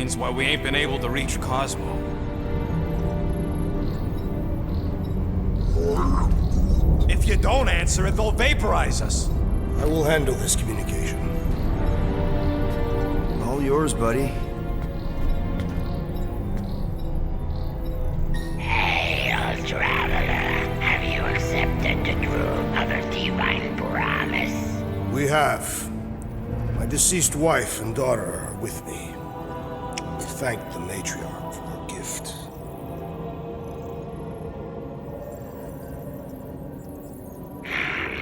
explains why we ain't been able to reach Cosmo. If you don't answer it, they'll vaporize us. I will handle this communication. All yours, buddy. Hail, traveler. Have you accepted the truth of a divine promise? We have. My deceased wife and daughter are with me. Thank the matriarch for her gift.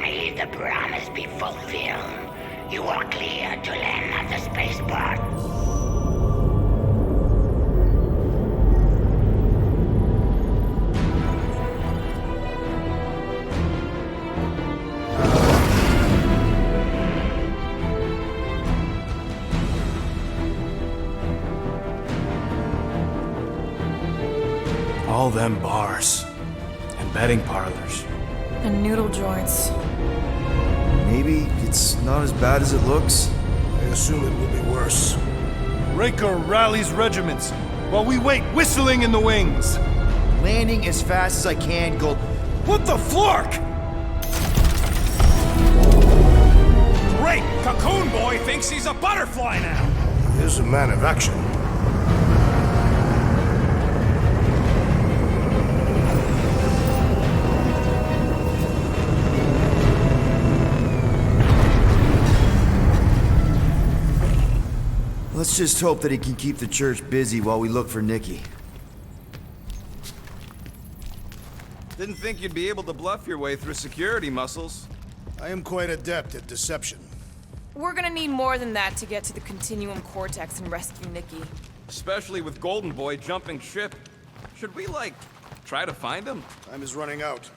May the promise be fulfilled. You are clear to land at the spaceport. All them bars. And betting parlors. And noodle joints. Maybe it's not as bad as it looks. I assume it will be worse. Raker rallies regiments, while we wait whistling in the wings. Landing as fast as I can, Gold. What the flark? Great! Cocoon Boy thinks he's a butterfly now! He is a man of action. Let's just hope that he can keep the church busy while we look for Nikki. Didn't think you'd be able to bluff your way through security muscles. I am quite adept at deception. We're gonna need more than that to get to the Continuum Cortex and rescue Nikki. Especially with Golden Boy jumping ship. Should we, like, try to find him? Time is running out.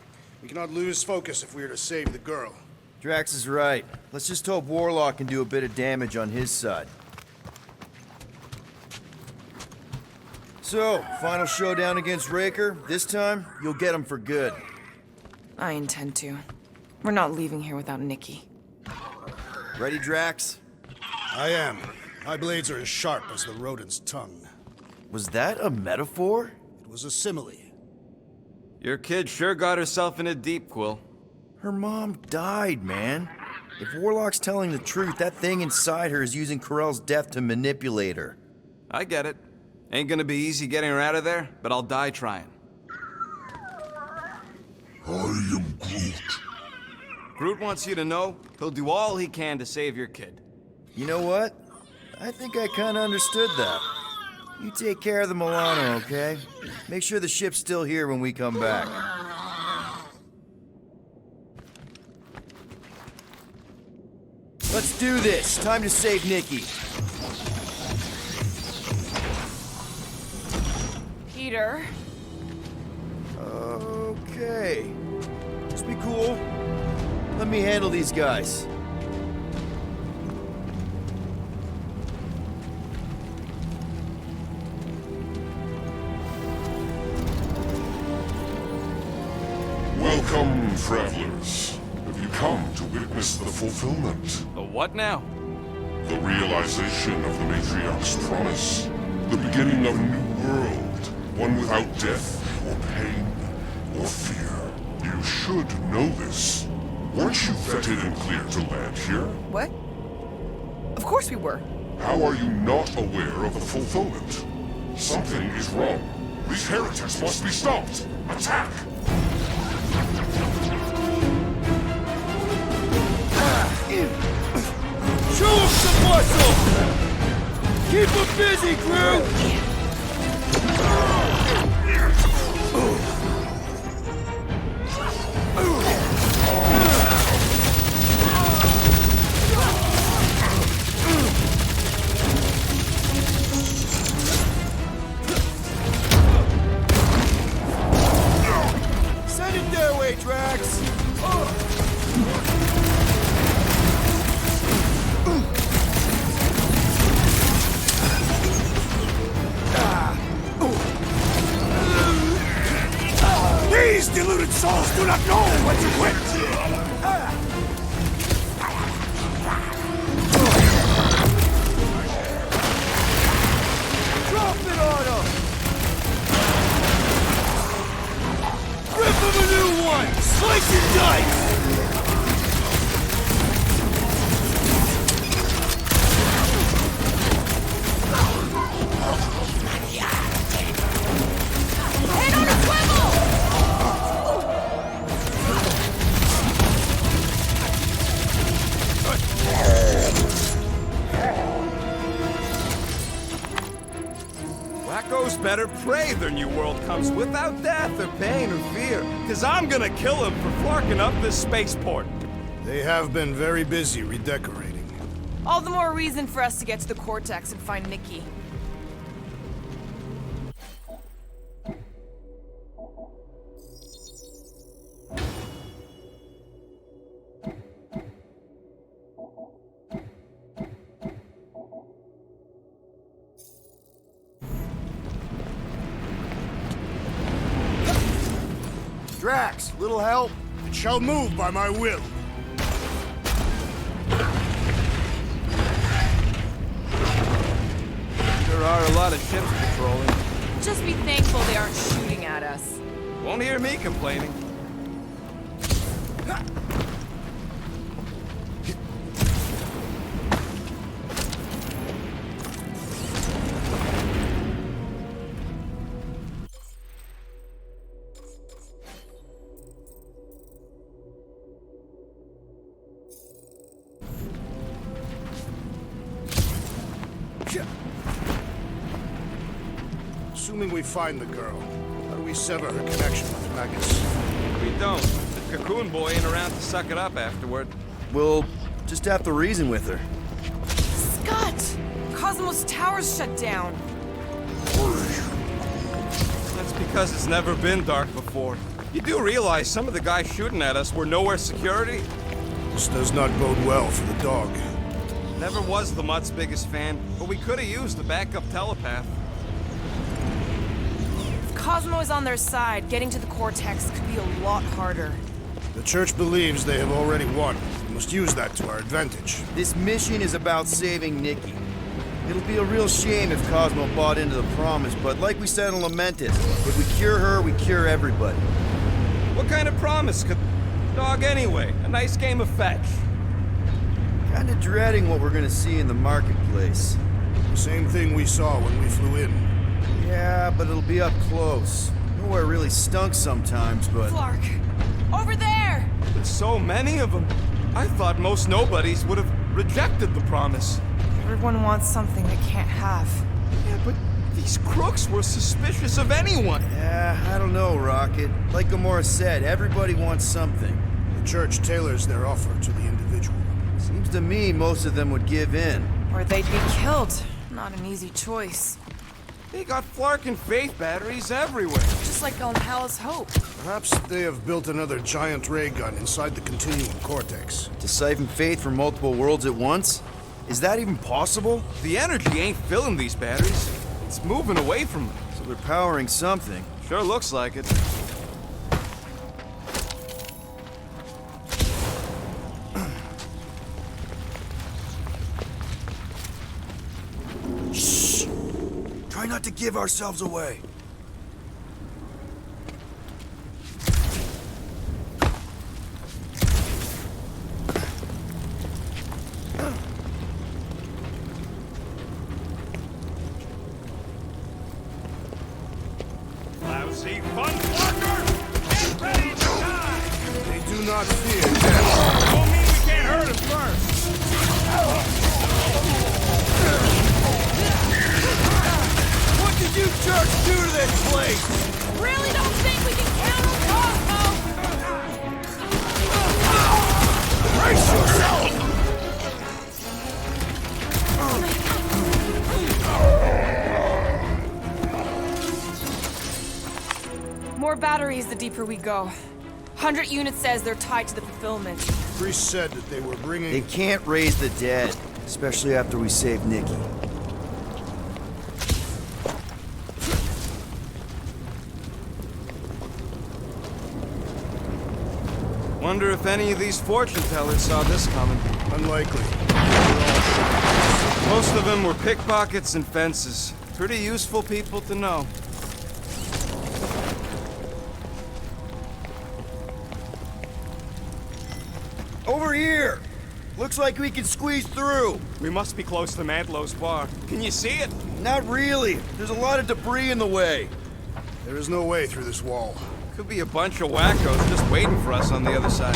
We cannot lose focus if we are to save the girl. Drax is right. Let's just hope Warlock can do a bit of damage on his side. So, final showdown against Raker. This time, you'll get him for good. I intend to. We're not leaving here without Nikki. Ready, Drax? I am. My blades are as sharp as the rodent's tongue. Was that a metaphor? It was a simile. Your kid sure got herself in it deep, Quill. Her mom died, man. If Warlock's telling the truth, that thing inside her is using Corell's death to manipulate her. I get it. Ain't gonna be easy getting her out of there, but I'll die trying. I am Groot. Groot wants you to know he'll do all he can to save your kid. You know what? I think I kinda understood that. You take care of the Milano, okay? Make sure the ship's still here when we come back. Let's do this. Time to save Nikki. Peter? Okay. Just be cool. Let me handle these guys. Welcome, travelers. Have you come to witness the fulfillment? The what now? The realization of the Matriarch's promise? The beginning of a new world, one without death, or pain, or fear. You should know this. Weren't you vetted and cleared to land here? What? Of course we were. How are you not aware of the fulfillment? Something is wrong. These heretics must be stopped. Attack! Show him some muscle! Keep him busy, Groot! Send it their way, Drax! These deluded souls do not know when to quit! Slice your dice! Head on a swivel! Wacko's better pray their new world comes without death or pain or fear. Cause I'm gonna kill him for flarking up this spaceport. They have been very busy redecorating. All the more reason for us to get to the Cortex and find Nikki. Drax, little help? It shall move by my will. There are a lot of ships patrolling. Just be thankful they aren't shooting at us. Won't hear me complaining. Assuming we find the girl, how do we sever her connection with Magus? We don't. The Cocoon Boy ain't around to suck it up afterward. We'll just have to reason with her. Scott! Cosmos Tower's shut down. That's because it's never been dark before. You do realize some of the guys shooting at us were nowhere security? This does not bode well for the dog. Never was the Mutt's biggest fan, but we could have used the backup telepath. If Cosmo is on their side, getting to the Cortex could be a lot harder. The Church believes they have already won. We must use that to our advantage. This mission is about saving Nikki. It'll be a real shame if Cosmo bought into the promise, but like we said in Lamentus, if we cure her, we cure everybody. What kind of promise could dog anyway? A nice game of fetch. Kinda dreading what we're gonna see in the marketplace. The same thing we saw when we flew in. Yeah, but it'll be up close. Nowhere really stunk sometimes, but... Clark! Over there! There's so many of them. I thought most nobodies would have rejected the promise. Everyone wants something they can't have. Yeah, but these crooks were suspicious of anyone. Yeah, I don't know, Rocket. Like Gamora said, everybody wants something. The Church tailors their offer to the individual. Seems to me most of them would give in. Or they'd be killed. Not an easy choice. They got Flark and Faith batteries everywhere. Just like on Palace Hope. Perhaps they have built another giant ray gun inside the Continuum Cortex. To siphon faith from multiple worlds at once? Is that even possible? The energy ain't filling these batteries. It's moving away from them. So they're powering something. Sure looks like it. Shh! Try not to give ourselves away. Lousy fun fucker! Get ready to die! They do not fear death. Won't mean we can't hurt him first! What did you jerks do to this place? Really don't think we can count on Cosmo? Brace yourself! More batteries the deeper we go. 100 units says they're tied to the fulfillment. Priest said that they were bringing... They can't raise the dead, especially after we save Nikki. Wonder if any of these fortune tellers saw this coming. Unlikely. Most of them were pickpockets and fences. Pretty useful people to know. Over here! Looks like we can squeeze through. We must be close to Mantlow's bar. Can you see it? Not really. There's a lot of debris in the way. There is no way through this wall. Could be a bunch of wackos just waiting for us on the other side.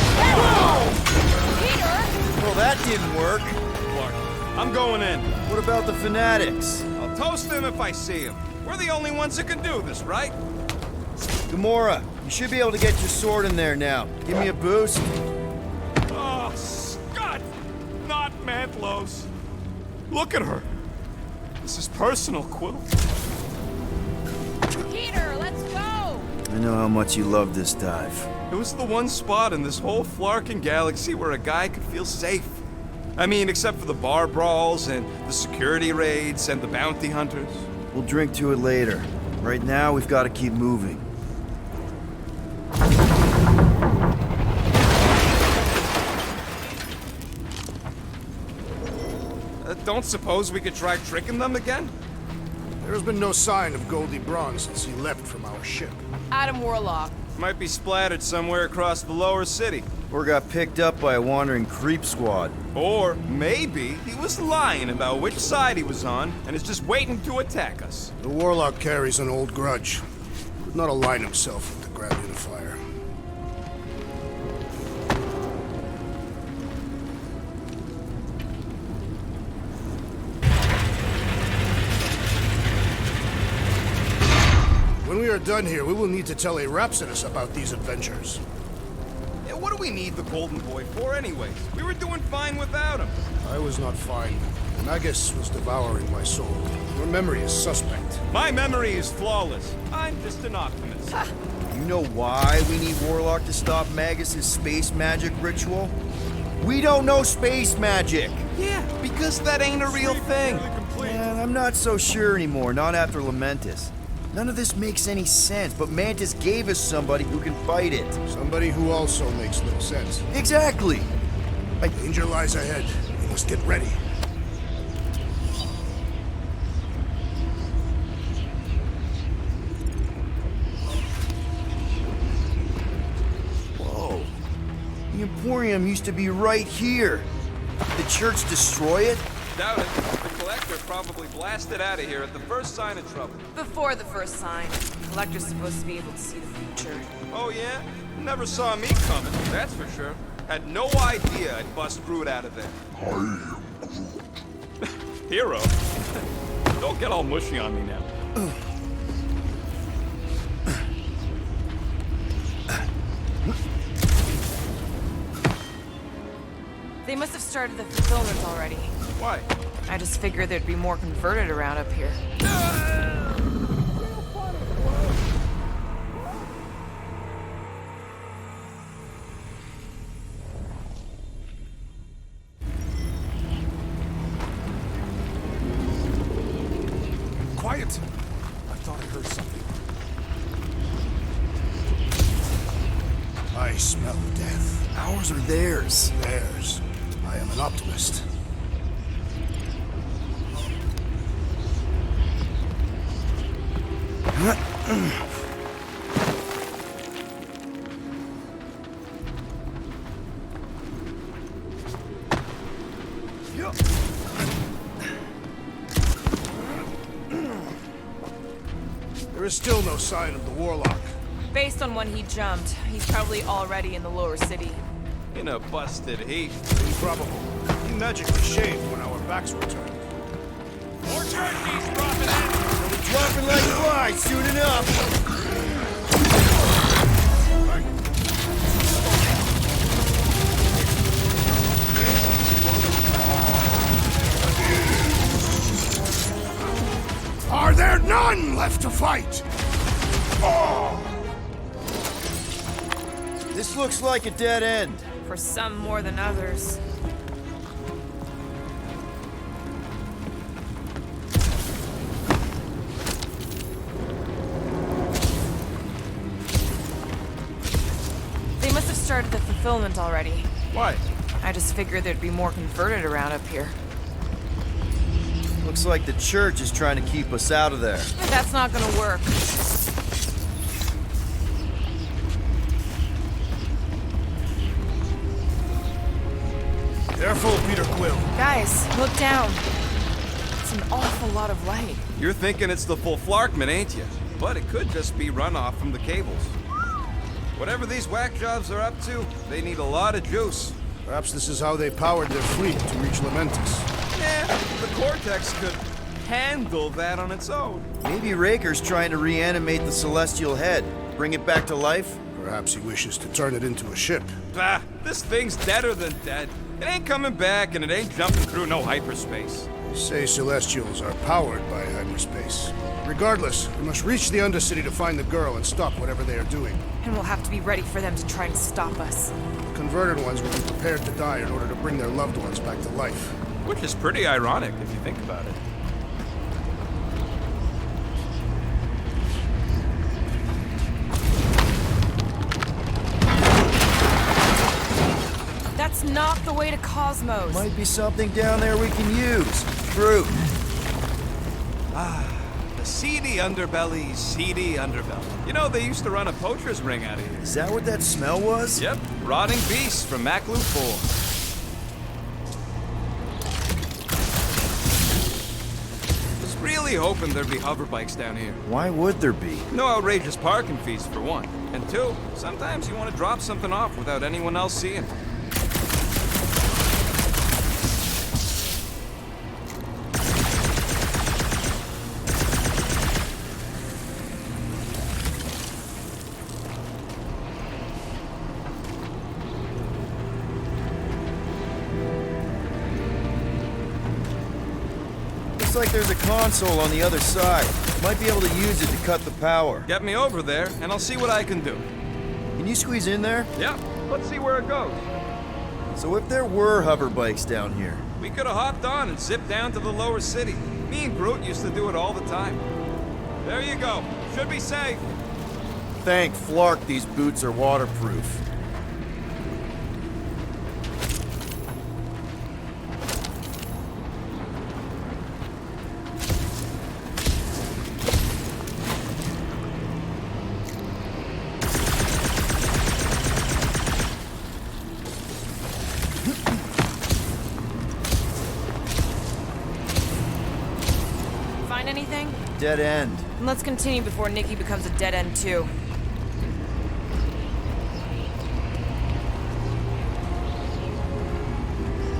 Peter! Well, that didn't work. Clark, I'm going in. What about the fanatics? I'll toast them if I see them. We're the only ones that can do this, right? Gamora, you should be able to get your sword in there now. Give me a boost. Oh, Scott! Not Mantlow's. Look at her. This is personal, Quill. Peter, let's go! I know how much you love this dive. It was the one spot in this whole Flarkin galaxy where a guy could feel safe. I mean, except for the bar brawls and the security raids and the bounty hunters. We'll drink to it later. Right now, we've got to keep moving. Don't suppose we could try tricking them again? There has been no sign of Goldie Braun since he left from our ship. Adam Warlock. Might be splattered somewhere across the lower city. Or got picked up by a wandering creep squad. Or maybe he was lying about which side he was on and is just waiting to attack us. The Warlock carries an old grudge. Could not align himself with the Grand Unifier. When we are done here, we will need to tell a Rhapsodus about these adventures. Yeah, what do we need the Golden Boy for anyways? We were doing fine without him. I was not fine. Magus was devouring my soul. Your memory is suspect. My memory is flawless. I'm just an optimist. You know why we need Warlock to stop Magus's space magic ritual? We don't know space magic! Yeah, because that ain't a real thing. Man, I'm not so sure anymore, not after Lamentus. None of this makes any sense, but Mantis gave us somebody who can fight it. Somebody who also makes little sense. Exactly! Danger lies ahead. We must get ready. Whoa. The Emporium used to be right here. Did the church destroy it? Doubt it. The Collector probably blasted out of here at the first sign of trouble. Before the first sign. Collector's supposed to be able to see the future. Oh yeah? Never saw me coming, that's for sure. Had no idea I'd bust Groot out of there. I am Groot. Hero? Don't get all mushy on me now. They must have started the fulfillment already. Why? I just figured there'd be more converted around up here. Quiet! I thought I heard something. I smell death. Ours or theirs? Theirs. I am an optimist. There is still no sign of the Warlock. Based on when he jumped, he's probably already in the lower city. In a busted heap. Improbable. He magically shaved when our backs were turned. More turnkeys dropping in! Dropping like flies soon enough! Are there none left to fight? This looks like a dead end. For some more than others. They must have started the fulfillment already. Why? I just figured there'd be more converted around up here. Looks like the church is trying to keep us out of there. That's not gonna work. Careful, Peter Quill. Guys, look down. It's an awful lot of light. You're thinking it's the full Flarkman, ain't you? But it could just be runoff from the cables. Whatever these whack jobs are up to, they need a lot of juice. Perhaps this is how they powered their fleet to reach Lamentis. Yeah, the Cortex could handle that on its own. Maybe Raker's trying to reanimate the Celestial Head. Bring it back to life? Perhaps he wishes to turn it into a ship. Bah, this thing's deader than dead. It ain't coming back, and it ain't jumping through no hyperspace. They say Celestials are powered by hyperspace. Regardless, we must reach the Undercity to find the girl and stop whatever they are doing. And we'll have to be ready for them to try and stop us. The converted ones will be prepared to die in order to bring their loved ones back to life. Which is pretty ironic, if you think about it. That's not the way to Cosmos. Might be something down there we can use. Fruit. The seedy underbelly. You know, they used to run a poacher's ring out of here. Is that what that smell was? Yep, rotting beasts from Maclu 4. Was really hoping there'd be hover bikes down here. Why would there be? No outrageous parking fees, for one. And two, sometimes you want to drop something off without anyone else seeing. Looks like there's a console on the other side. Might be able to use it to cut the power. Get me over there, and I'll see what I can do. Can you squeeze in there? Yep, let's see where it goes. So if there were hover bikes down here, We could have hopped on and zipped down to the lower city. Me and Groot used to do it all the time. There you go. Should be safe. thank Flark these boots are waterproof. Find anything? Dead end. Let's continue before Nikki becomes a dead end too.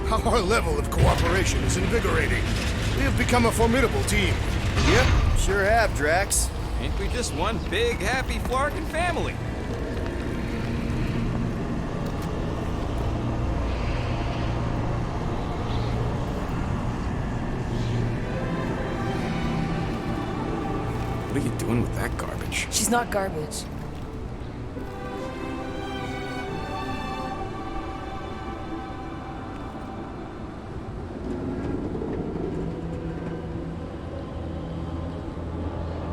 Our level of cooperation is invigorating. We have become a formidable team. Yep, sure have, Drax. Ain't we just one big, happy Flarkin family? What are you doing with that garbage? She's not garbage.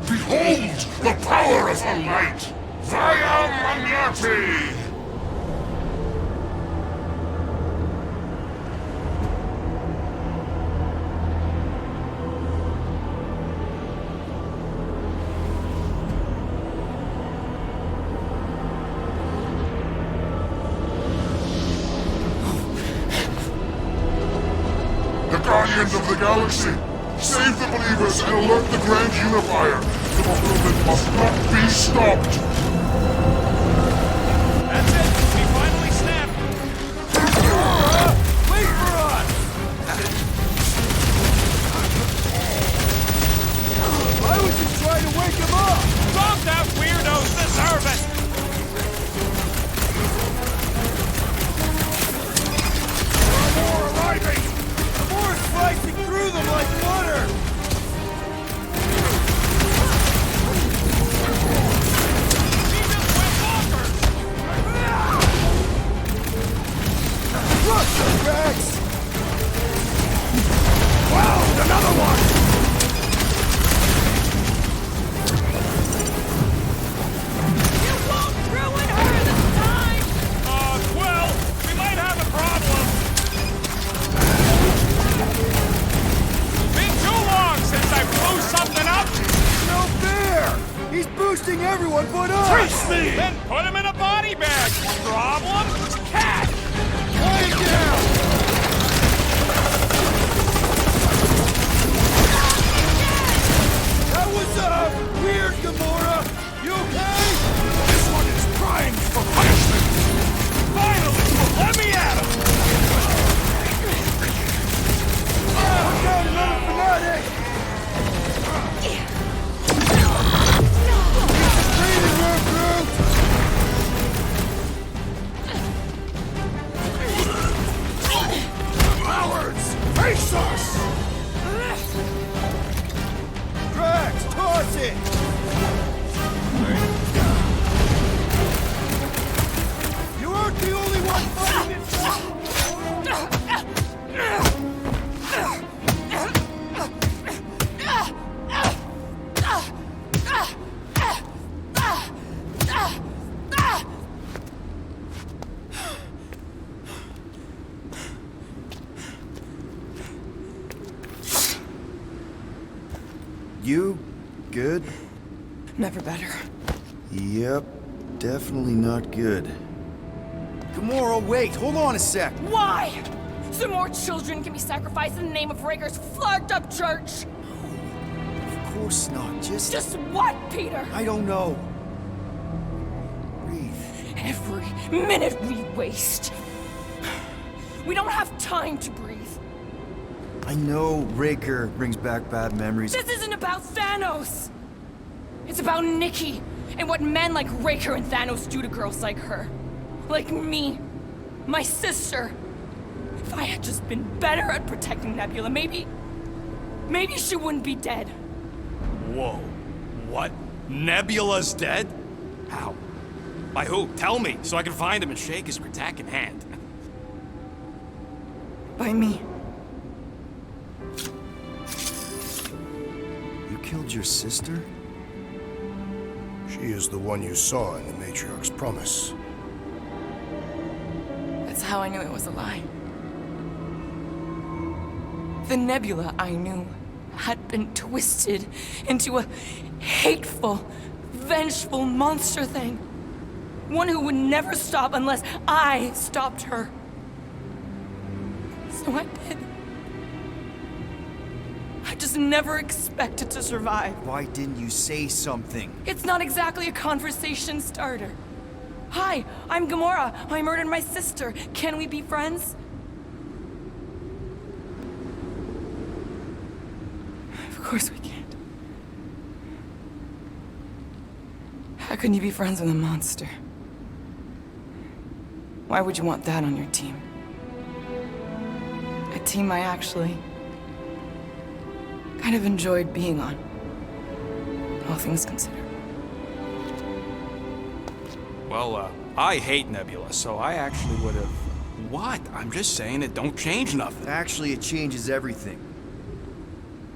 Behold the power of the light! Via Magnati! The Guardians of the Galaxy! Save the believers and alert the Grand Unifier! The fulfillment must not be stopped! That's it! We finally snapped! Wait for us! Why would you try to wake him up? Stop that weirdos deserve it! More arriving! More slicing through them like butter! He just went bonkers! Rush them, Drax! Wow, another one! You won't ruin her this time! Well, we might have a problem. Been too long since I blew something up. No fair! He's boosting everyone but us! Trace me! Then put him in a body bag. Problem? Cat! Quiet down! was, weird, Gamora. You okay? This one is crying for punishment! Finally! Let me at him! Look out, another fanatic! Breathing room, Groot! Cowards! Face us! Drax, toss it! You aren't the only one fighting this You good? Never better. Yep, definitely not good. Gamora, wait, hold on a sec. Why? So more children can be sacrificed in the name of Raker's flarked up church? Of course not, Just what, Peter? I don't know. Breathe. Every minute we waste. We don't have time to breathe. I know Raker brings back bad memories. This isn't about Thanos. It's about Nikki and what men like Raker and Thanos do to girls like her. Like me. My sister. If I had just been better at protecting Nebula, maybe she wouldn't be dead. Whoa. What? Nebula's dead? How? By who? Tell me, so I can find him and shake his Kratak in hand. By me. You killed your sister? She is the one you saw in the Matriarch's promise. That's how I knew it was a lie. The Nebula I knew had been twisted into a hateful, vengeful monster thing. One who would never stop unless I stopped her. So I did. I just never expected to survive. Why didn't you say something? It's not exactly a conversation starter. Hi, I'm Gamora. I murdered my sister. Can we be friends? Of course we can't. How can you be friends with a monster? Why would you want that on your team? A team I actually kind of enjoyed being on, all things considered. Well, I hate Nebula, so I actually would have... What? I'm just saying it don't change nothing. Actually, it changes everything.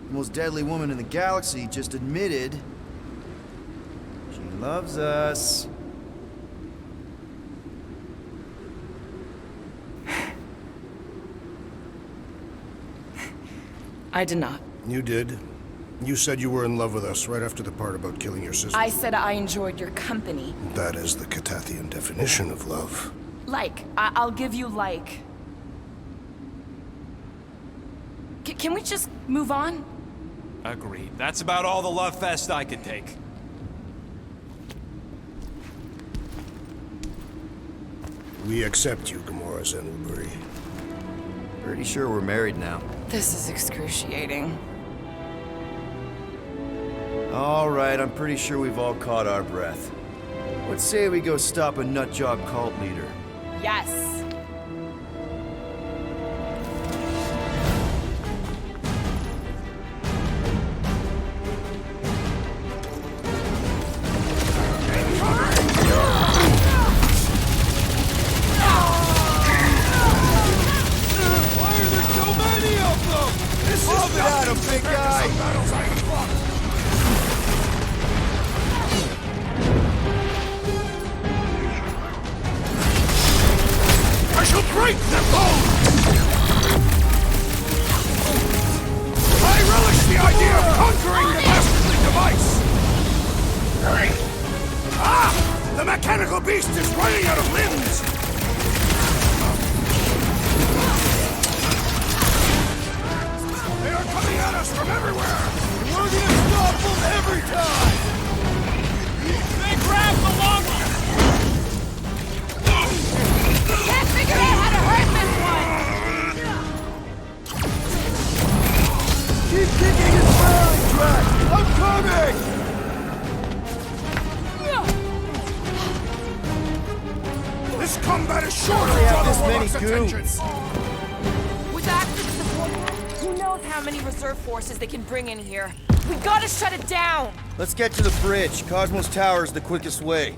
The most deadly woman in the galaxy just admitted she loves us. I did not. You did. You said you were in love with us right after the part about killing your sister. I said I enjoyed your company. That is the Catathian definition of love. Like. I'll give you like. Can we just move on? Agreed. That's about all the love fest I could take. We accept you, Gamora Zenuburi. Pretty sure we're married now. This is excruciating. All right, I'm pretty sure we've all caught our breath. Let's say we go stop a nutjob cult leader. Yes. Why are there so many of them? This is at him, big guy! I shall break their bones! I relish the idea of conquering the dastardly device! Ah! The mechanical beast is running out of limbs! They are coming at us from everywhere! We're gonna stop them Every time! They grab the long one! Can't figure out how to hurt this one! Keep kicking his rally track! I'm coming! This combat is short They have of this many Warlock's attention. goons. With access to the portal, who knows how many reserve forces they can bring in here? We gotta shut it down! Let's get to the bridge. Cosmos Tower is the quickest way.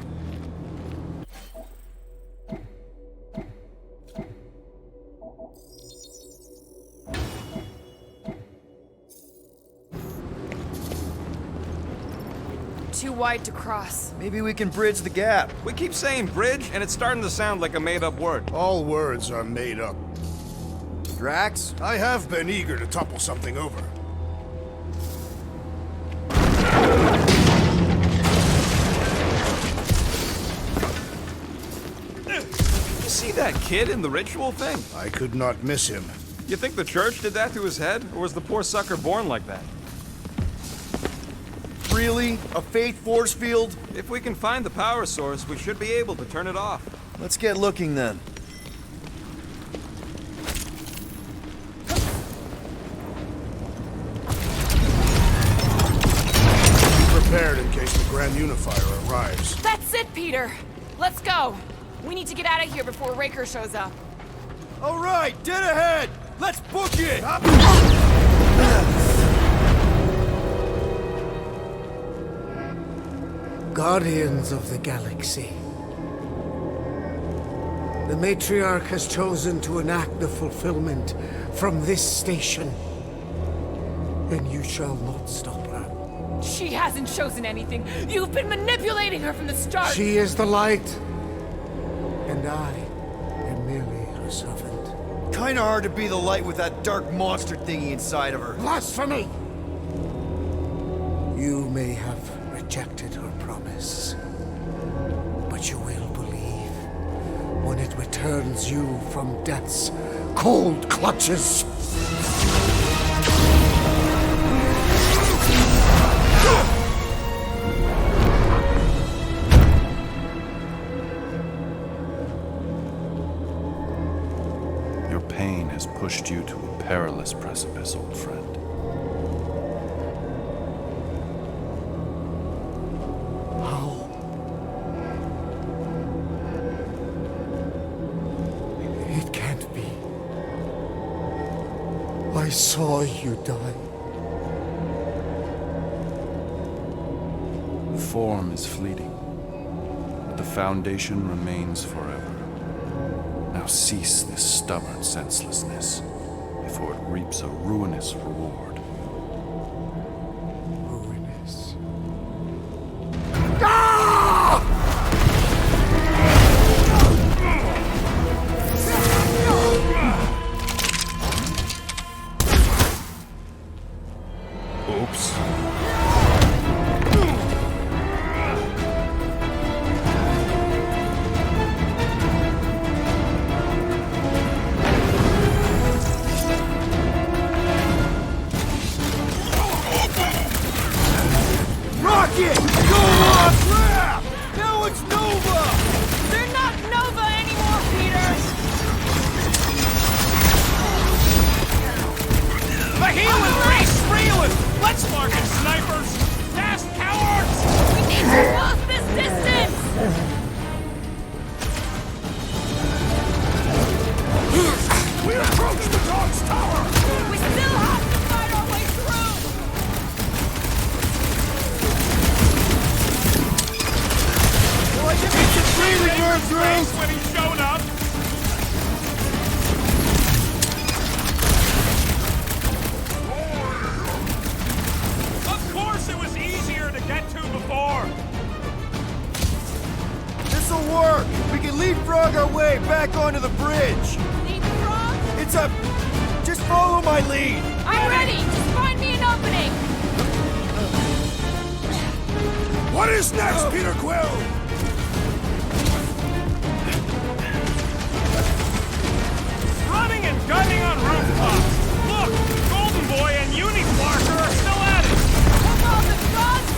Too wide to cross. Maybe we can bridge the gap. We keep saying bridge, and it's starting to sound like a made-up word. All words are made up. Drax? I have been eager to topple something over. You see that kid in the ritual thing? I could not miss him. You think the church did that to his head, or was the poor sucker born like that? Really? A faith force field? If we can find the power source, we should be able to turn it off. Let's get looking then. Be prepared in case the Grand Unifier arrives. That's it, Peter! Let's go! We need to get out of here before Raker shows up. All right, dead ahead! Let's book it! Guardians of the Galaxy. The Matriarch has chosen to enact the fulfillment from this station. And you shall not stop her. She hasn't chosen anything. You've been manipulating her from the start. She is the light. And I am merely her servant. Kinda hard to be the light with that dark monster thingy inside of her. Blasphemy! You may have rejected her promise, but you will believe when it returns you from death's cold clutches. Your pain has pushed you to a perilous precipice, old friend. How? It can't be. I saw you die. Form is fleeting, but the foundation remains forever. Now cease this stubborn senselessness, before it reaps a ruinous reward. Ruinous. Oops. Rocket! Go on! Crap! Now it's Nova! They're not Nova anymore, Peter! The healing race reeling! Let's mark it, snipers! Fast cowards! We need to close this distance! We approach the dog's tower! We still have to fight our way through! Like it makes it really burn through! When he showed up! Of course it was easier to get to before! This'll work! We can leapfrog our way back onto the bridge! Leapfrog? It's a... Just follow my lead! I'm ready! Just find me an opening! What is next, Peter Quill? Running and gunning on rooftops! Look! Golden Boy and Uniflarker are still at it! Come on, the frogs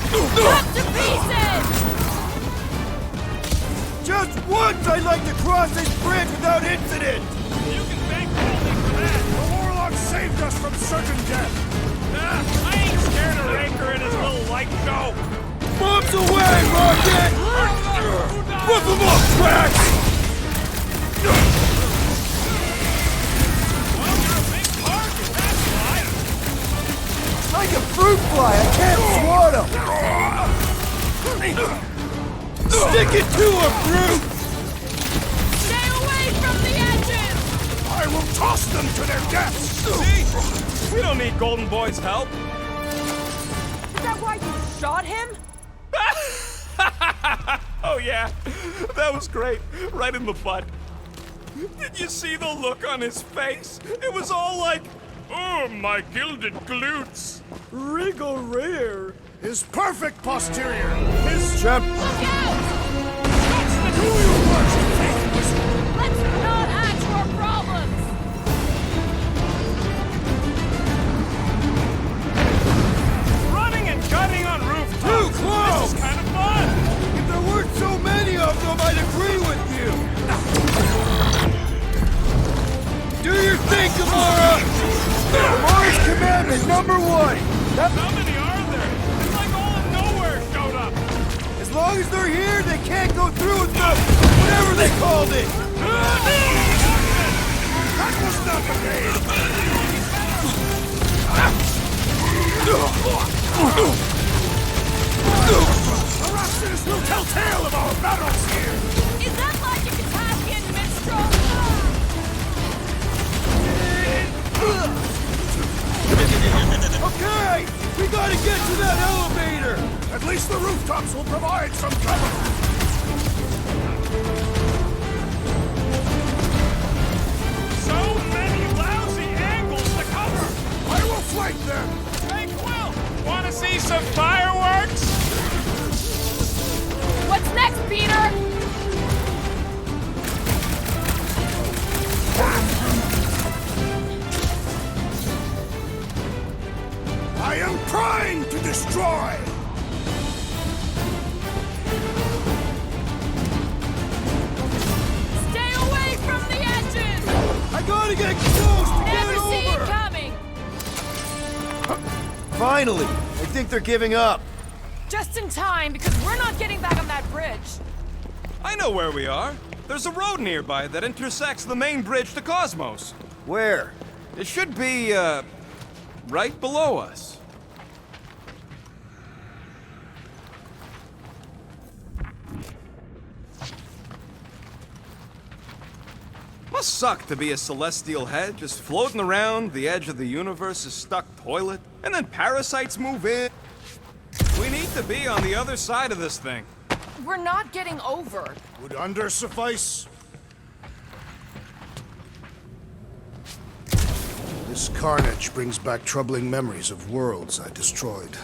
Cut to pieces! Just once I'd like to cross this bridge without incident! You can thank Goldie for that. The warlock saved us from certain death. I ain't scared of Raker and his little light show. Bombs away, Rocket! Whip them up, Drax! Well, you're a big target, that's why. Like a fruit fly, I can't swat him! Stick it to him, Brute! Stay away from the edges! I will toss them to their deaths. See? We don't need Golden Boy's help. Is that why you shot him? Oh yeah, that was great. Right in the butt. Did you see the look on his face? It was all like, oh, my gilded glutes. Regal rear. His perfect posterior. His trap... Look out! Do you worst, faithless? Let's not add to our problems! Running and gunning on rooftops. Too close! This is kind of fun. If there weren't so many of them, I'd agree with you! Do your thing, Gamora! Gamора's commandment #1! How many are there? It's like all of nowhere showed up. As long as they're here, they can't go through with the... whatever they called it! That was not the game. Eruptions will tell tale of our battles here. Is that like a Kataspian minstrel? Okay! We gotta get to that elevator! At least the rooftops will provide some cover. So many lousy angles to cover. I will flank them. Hey, Quill, want to see some fireworks? What's next, Peter? I am primed to destroy. Stay away from the edges! I gotta get close to Never get see it over! coming! Finally! I think they're giving up. Just in time, because we're not getting back on that bridge. I know where we are. There's a road nearby that intersects the main bridge to Cosmos. Where? It should be, right below us. Must suck to be a celestial head, just floating around the edge of the universe's stuck toilet, and then parasites move in. We need to be on the other side of this thing. We're not getting over. Would under suffice? This carnage brings back troubling memories of worlds I destroyed.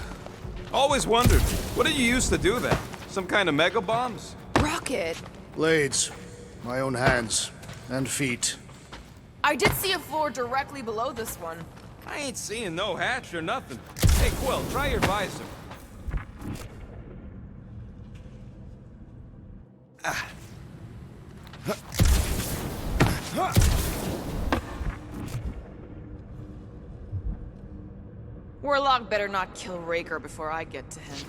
Always wondered, what did you use to do that? Some kind of mega bombs? Rocket! Blades. My own hands. And feet. I did see a floor directly below this one. I ain't seeing no hatch or nothing. Hey, Quill, try your visor. Warlock better not kill Raker before I get to him.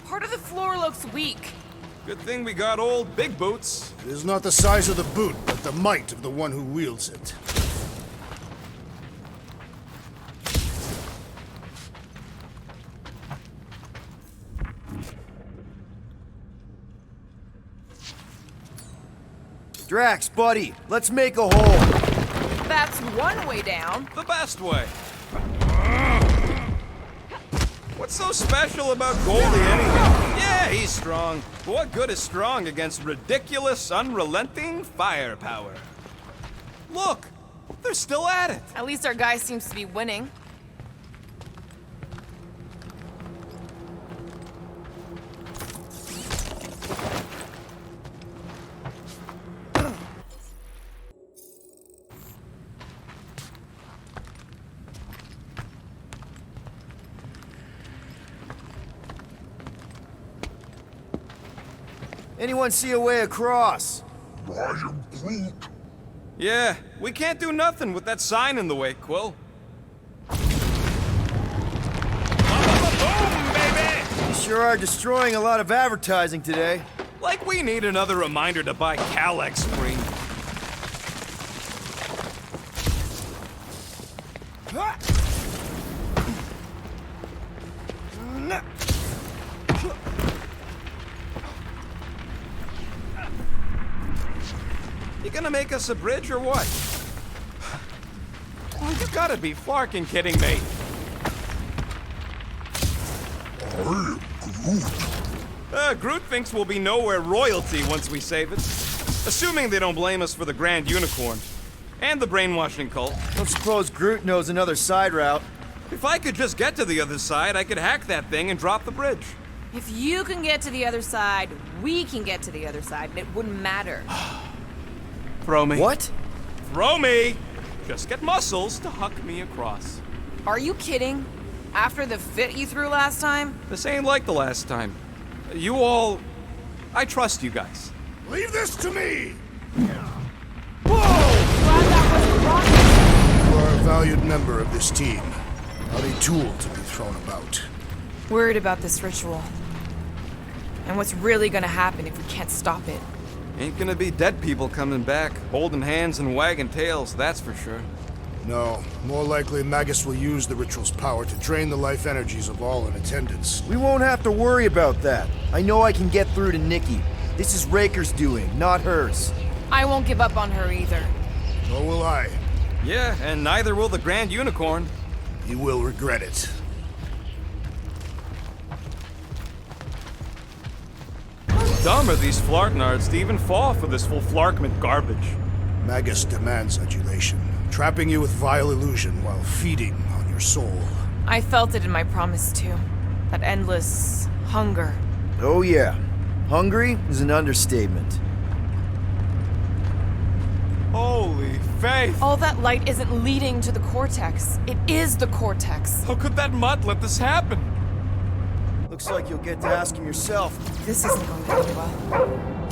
Part of the floor looks weak. Good thing we got old Big Boots. It is not the size of the boot, but the might of the one who wields it. Drax, buddy, let's make a hole. That's one way down. The best way. What's so special about Goldie anyway? Yeah, he's strong. But what good is strong against ridiculous, unrelenting firepower? Look! They're still at it! At least our guy seems to be winning. Anyone see a way across? I am Groot. Yeah, we can't do nothing with that sign in the way, Quill. Boom, baby! You sure are destroying a lot of advertising today. Like we need another reminder to buy Calyx Spring. You gonna make us a bridge or what? Oh, you gotta be flarkin' kidding me. I am Groot. Groot thinks we'll be nowhere royalty once we save it. Assuming they don't blame us for the Grand Unicorn. And the brainwashing cult. Don't suppose Groot knows another side route. If I could just get to the other side, I could hack that thing and drop the bridge. If you can get to the other side, we can get to the other side, and it wouldn't matter. Throw me. What? Throw me! Just get muscles to huck me across. Are you kidding? After the fit you threw last time? This ain't like the last time. You all... I trust you guys. Leave this to me! Glad that wasn't rocket. You are a valued member of this team. Not a tool to be thrown about. Worried about this ritual. And what's really gonna happen if we can't stop it. Ain't gonna be dead people coming back, holding hands and wagging tails, that's for sure. No, more likely Magus will use the ritual's power to drain the life energies of all in attendance. We won't have to worry about that. I know I can get through to Nikki. This is Raker's doing, not hers. I won't give up on her either. Nor will I. Yeah, and neither will the Grand Unicorn. You will regret it. How dumb are these Flarknards to even fall for this full Flarkment garbage? Magus demands adulation, trapping you with vile illusion while feeding on your soul. I felt it in my promise too. That endless hunger. Oh yeah. Hungry is an understatement. Holy faith! All that light isn't leading to the cortex. It is the cortex. How could that mutt let this happen? Looks like you'll get to ask him yourself. This isn't going to end well.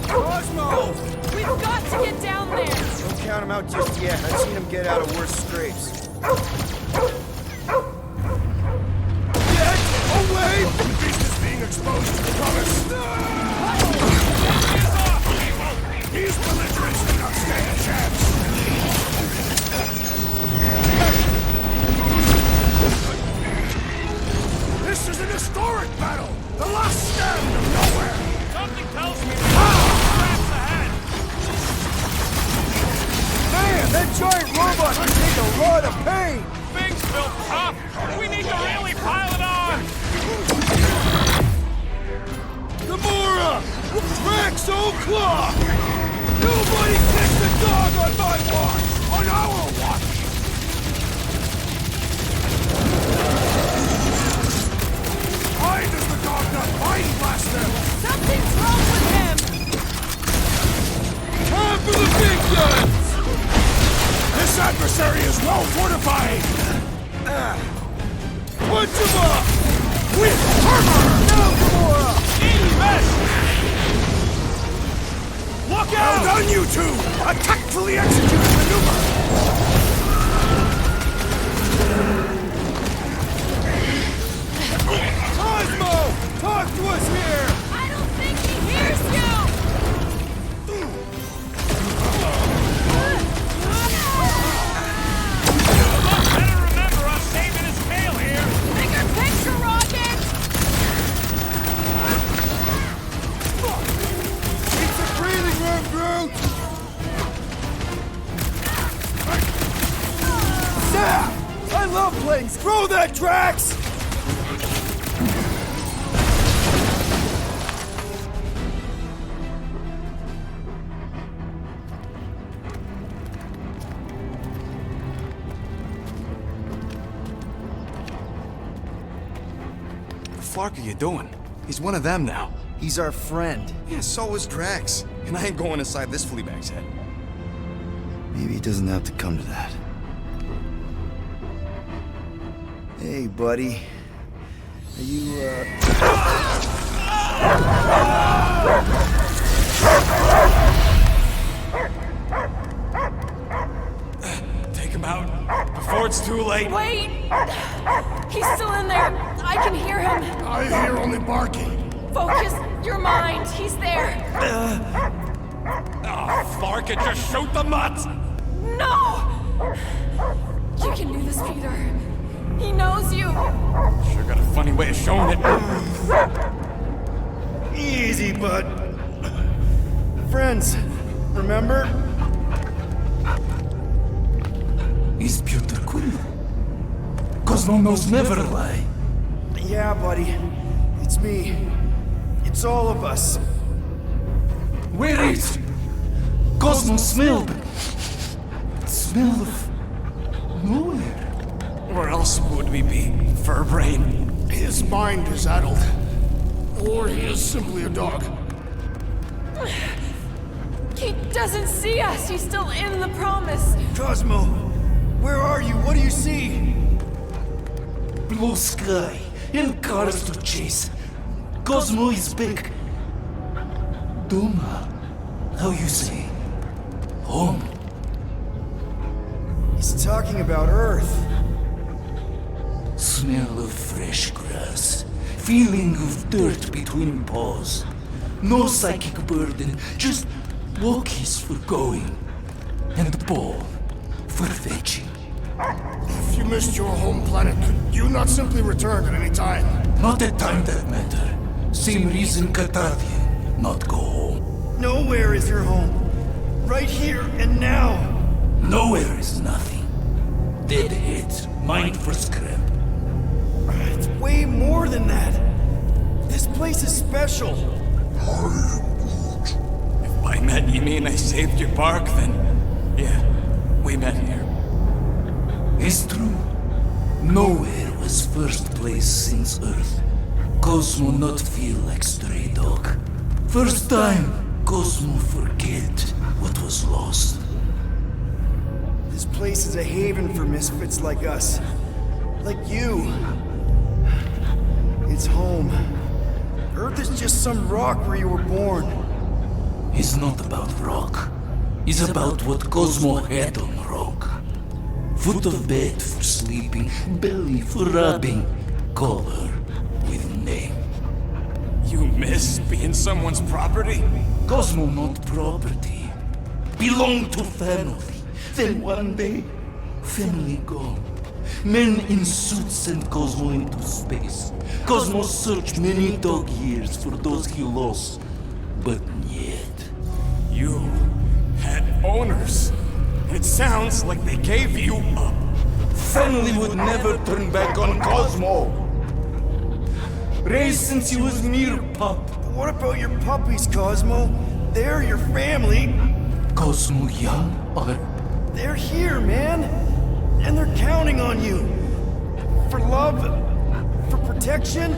Cosmo! We've got to get down there! Don't count him out just yet. I've seen him get out of worse scrapes. Get away! The beast is being exposed to the promise. These belligerents do not stand a chance. This is an historic battle! The last stand of nowhere! Something tells me traps ahead. Man, that giant robot can take a lot of pain! Things built tough. We need to really pile it on. Gamora! Rex O'Clock! Nobody kicks the dog on my watch! On our watch! Why does the dog not mind blaster? Something's wrong with him! Time for the big guns! This adversary is well fortified! Punch him up! With armor! Now, Gamora! Look Well out! done, you two! A tactfully executed maneuver! Cosmo! Talk to us here! I don't think he hears you! Better remember us saving his tail here. Bigger picture, Rocket! Keep some breathing room, Groot! Zap! I love playing. Throw that, Drax! What the fuck are you doing? He's one of them now. He's our friend. Yeah, so is Drax. And I ain't going inside this fleabag's head. Maybe it doesn't have to come to that. Hey, buddy. Are you, it's too late. Wait! He's still in there. I can hear him. I hear only barking. Focus your mind. He's there. Oh, Clark, it just shoot the mutts! No! You can do this, Peter. He knows you. Sure got a funny way of showing it. Easy, bud. Friends, remember? He's Peter Quill. Cosmo knows never lie. Yeah, buddy. It's me. It's all of us. Where is Cosmo smelled? Smell of nowhere. Where else would we be, Furbrain? His mind is addled. Or he is simply a dog. He doesn't see us. He's still in the promise. Cosmo, where are you? What do you see? Blue sky and cars to chase. Cosmo is back. Doma, how you say? Home. He's talking about Earth. Smell of fresh grass. Feeling of dirt between paws. No psychic burden, just walkies for going. And ball for fetching. If you missed your home planet, could you not simply return at any time? Not at time that matter. Same reason Catardia not go home. Nowhere is your home. Right here and now. Nowhere is nothing. Dead heads, mind for scrap. It's way more than that. This place is special. If by met you mean I saved your bark, then yeah, we met here. It's true. Nowhere was first place since Earth. Cosmo not feel like stray dog. First time, Cosmo forget what was lost. This place is a haven for misfits like us. Like you. It's home. Earth is just some rock where you were born. It's not about rock. It's about what Cosmo had on rock. Foot of bed for sleeping, belly for rubbing, color with name. You miss being someone's property? Cosmo not property. Belong to family. Then one day, family gone. Men in suits send Cosmo into space. Cosmo searched many dog years for those he lost. But yet... You had owners. It sounds like they gave you up. Family would never turn back on Cosmo. Raised since he was mere pup. What about your puppies, Cosmo? They're your family. Cosmo young or... They're here, man. And they're counting on you. For love, for protection.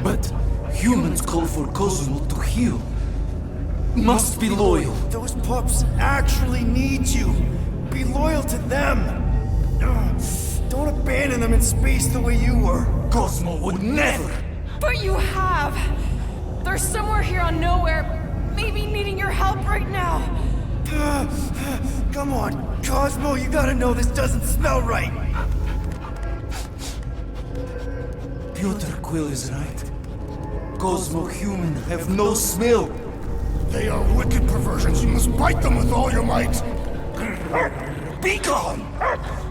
But humans call for Cosmo to heal. Must be loyal. Those pups actually need you. Be loyal to them. Don't abandon them in space the way you were. Cosmo would never. But you have. They're somewhere here on Nowhere, maybe needing your help right now. Come on, Cosmo, you gotta know this doesn't smell right. Peter Quill is right. Cosmo human have no smell. They are wicked perversions. You must bite them with all your might. Be gone!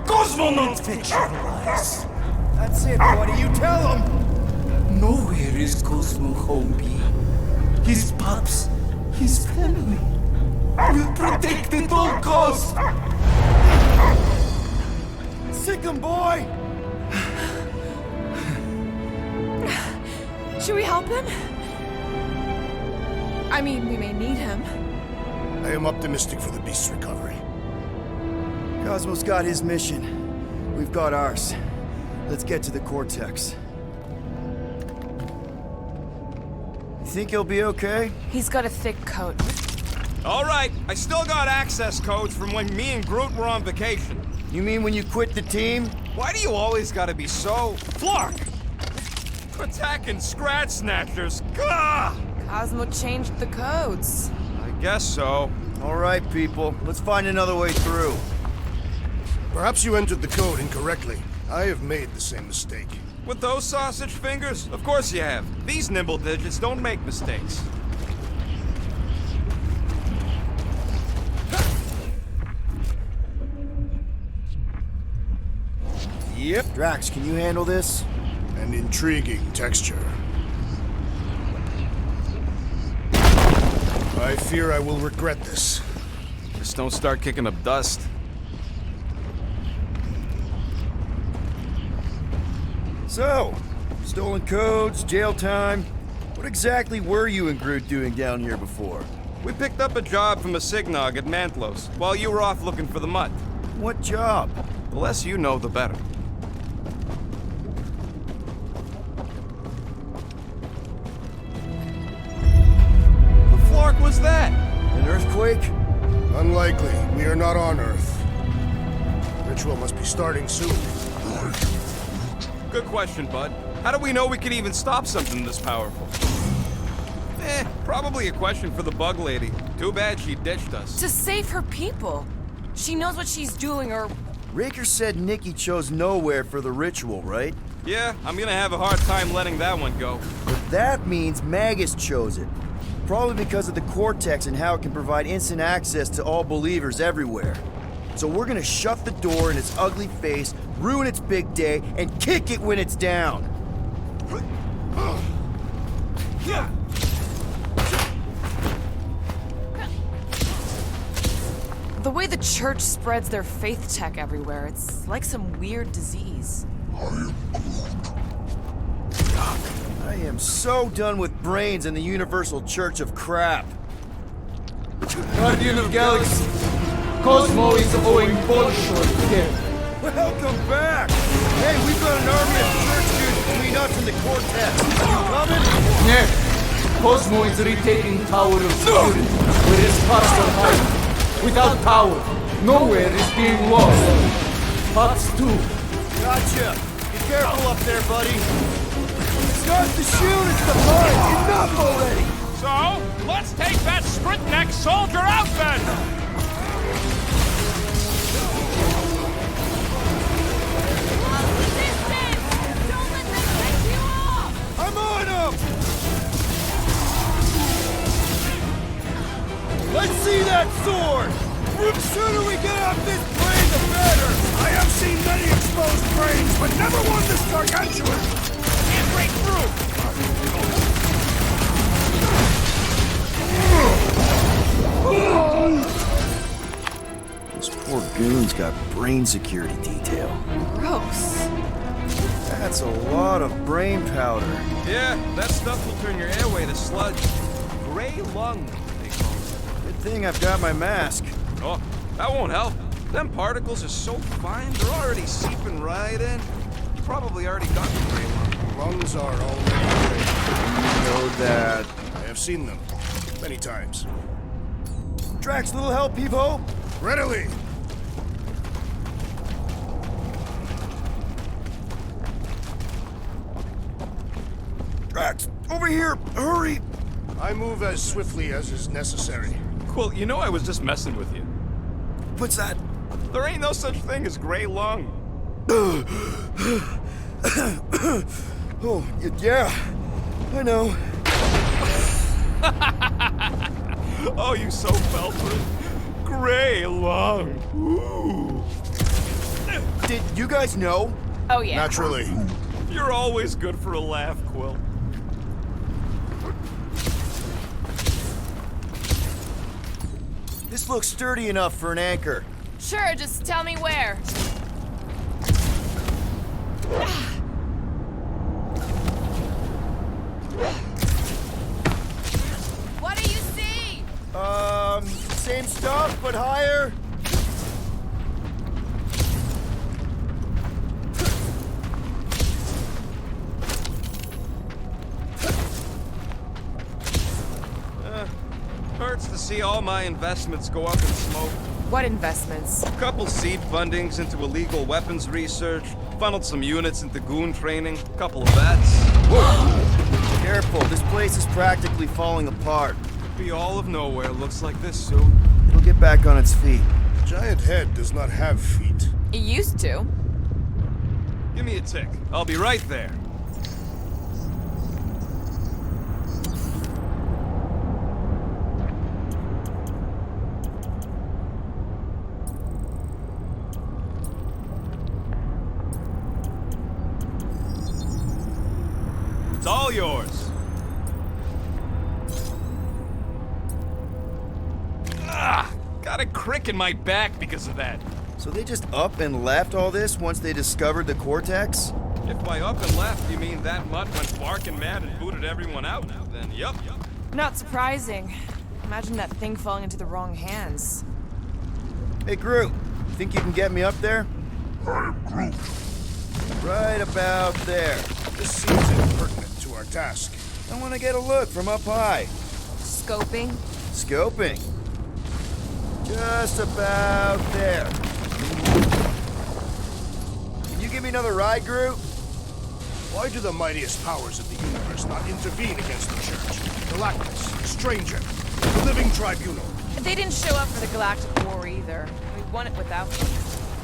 Cosmo not fetch your lies. That's it, buddy. You tell him. Nowhere is Cosmo home be. His pups, his family. Will protect at all costs. Sick him, boy. Should we help him? I mean, we may need him. I am optimistic for the beast's recovery. Cosmo's got his mission. We've got ours. Let's get to the Cortex. You think he'll be okay? He's got a thick coat. All right, I still got access codes from when me and Groot were on vacation. You mean when you quit the team? Why do you always gotta be so... Flark! Attacking Scratch Snatchers, gah! Cosmo changed the codes. I guess so. All right, people. Let's find another way through. Perhaps you entered the code incorrectly. I have made the same mistake. With those sausage fingers? Of course you have. These nimble digits don't make mistakes. Yep. Drax, can you handle this? An intriguing texture. I fear I will regret this. Just don't start kicking up dust. So, stolen codes, jail time. What exactly were you and Groot doing down here before? We picked up a job from a Signog at Mantlos, while you were off looking for the mutt. What job? The less you know, the better. The flark was that? An earthquake? Unlikely. We are not on Earth. Ritual must be starting soon. Good question, bud. How do we know we could even stop something this powerful? Probably a question for the bug lady. Too bad she ditched us. To save her people. She knows what she's doing, or... Raker said Nikki chose nowhere for the ritual, right? Yeah, I'm gonna have a hard time letting that one go. But that means Magus chose it. Probably because of the Cortex and how it can provide instant access to all believers everywhere. So we're gonna shut the door in its ugly face, ruin its big day, and kick it when it's down. The way the church spreads their faith tech everywhere, it's like some weird disease. I am so done with brains and the universal church of crap. Guardian of Galaxy, Cosmo is owing Bolshoi again. Welcome back! Hey, we've got an army of church dudes between us and the Cortex. You coming? Yeah. Cosmo is retaking Tower of Security, where his spots are hiding. Without power, nowhere is being lost. Pots too. Gotcha! Be careful up there, buddy. Start the shield, it's the fight! Enough already! So, let's take that sprint-neck soldier out then! I'm on him! Let's see that sword! The sooner we get off this plane, the better! I have seen many exposed brains, but never one this gargantuan! Can't break through! This poor goon's got brain security detail. Gross. That's a lot of brain powder. Yeah, that stuff will turn your airway to sludge. Gray lung, they call it. Good thing I've got my mask. Oh, that won't help. Them particles are so fine, they're already seeping right in. You probably already got the gray lung. Lungs are already gray. You know that. I have seen them many times. Drax, little help, Peep-Ho? Readily! Drax, over here! Hurry! I move as swiftly as is necessary. Quill, you know I was just messing with you. What's that? There ain't no such thing as gray lung. Oh, yeah. I know. Oh, you so fell for it. Gray lung. Ooh. Did you guys know? Oh, yeah. Naturally. You're always good for a laugh, Quill. This looks sturdy enough for an anchor. Sure, just tell me where. What do you see? Same stuff, but higher. Hurts to see all my investments go up in smoke. What investments? Couple seed fundings into illegal weapons research, funneled some units into goon training, couple of vets. Careful, this place is practically falling apart. Be all of nowhere looks like this soon. It'll get back on its feet. Giant head does not have feet. It used to. Give me a tick. I'll be right there. It's all yours. Got a crick in my back because of that. So they just up and left all this once they discovered the Cortex? If by up and left you mean that mutt went barking mad and booted everyone out, then yup. Not surprising. Imagine that thing falling into the wrong hands. Hey, Groot, think you can get me up there? I'm Groot. Right about there. This seems impertinent to our task. I want to get a look from up high. Scoping? Scoping. Just about there. Can you give me another ride, Groot? Why do the mightiest powers of the universe not intervene against the Church? Galactus, Stranger, the Living Tribunal. They didn't show up for the Galactic War either. We won it without them.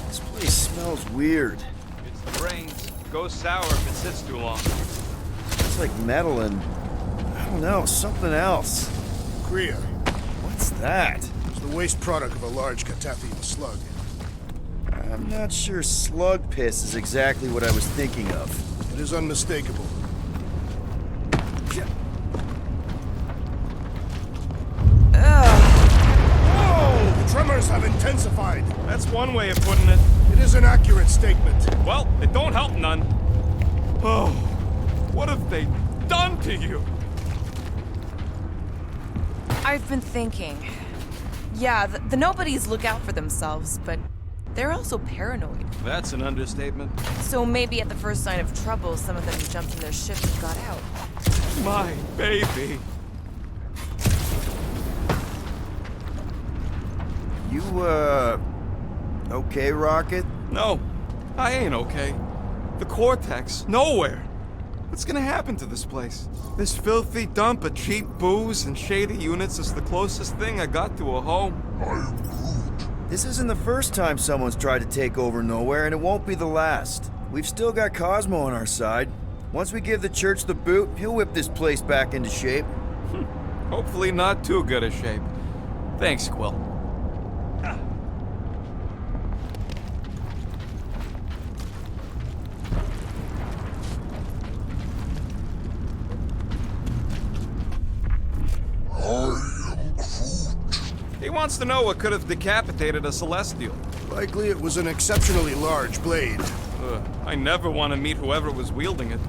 This place smells weird. It's the brains. Goes sour if it sits too long. It's like metal and, I don't know, something else. Kriya. What's that? It's the waste product of a large Catathian slug. I'm not sure slug piss is exactly what I was thinking of. It is unmistakable. Whoa! The tremors have intensified. That's one way of putting it. It is an accurate statement. Well, it don't help none. Oh, what have they done to you? I've been thinking. Yeah, the nobodies look out for themselves, but they're also paranoid. That's an understatement. So maybe at the first sign of trouble, some of them jumped in their ship and got out. My baby. You, okay, Rocket? No, I ain't okay. The Cortex, nowhere. What's gonna happen to this place? This filthy dump of cheap booze and shady units is the closest thing I got to a home. I'm Groot. This isn't the first time someone's tried to take over Nowhere, and it won't be the last. We've still got Cosmo on our side. Once we give the Church the boot, he'll whip this place back into shape. Hopefully not too good a shape. Thanks, Quill. He wants to know what could have decapitated a Celestial. Likely it was an exceptionally large blade. I never want to meet whoever was wielding it.